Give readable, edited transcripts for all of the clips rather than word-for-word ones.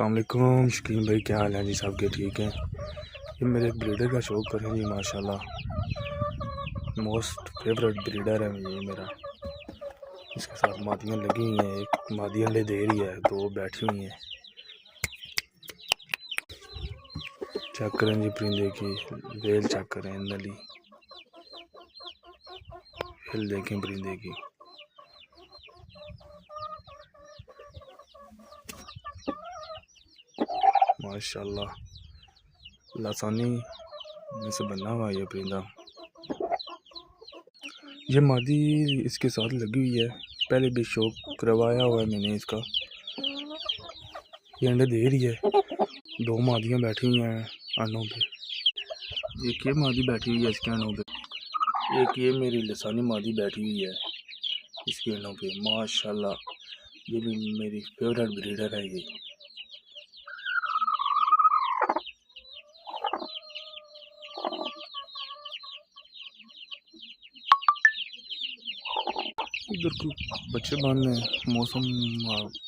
अस्सलाम वालेकुम शकील भाई, क्या हाल है जी? सबके ठीक हैं? ये मेरे एक ब्रीडर का शौक करें जी, माशाल्लाह मोस्ट फेवरेट ब्रीडर है ये मेरा। इसके साथ मादियाँ लगी हुई हैं, एक मादी अंडे दे रही है, दो बैठी हुई हैं। चेक करें जी परिंदे की वेल, चेक करें नली वेल देखें परिंदे की। माशाल्लाह लासानी में से बना हुआ ये परिंदा। ये मादी इसके साथ लगी हुई है, पहले भी शौक करवाया हुआ है मैंने इसका। ये अंडे दे रही है, दो मादियाँ बैठी हुई हैं अंडों पे। एक ये मादी बैठी हुई है इसके अंडों पे, एक ये मेरी लसानी मादी बैठी हुई है इसके अंडों पे। माशाल्लाह ये भी मेरी फेवरेट ब्रीडर है ये। इधर को बच्चे बांधने, मौसम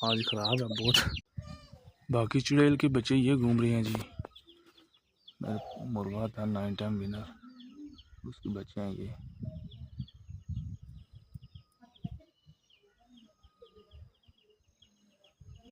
आज ख़राब है बहुत। बाकी चुड़ैल के बच्चे ये घूम रहे हैं जी। मुर्गा था 9 टाइम विनर, उसके बच्चे हैं ये।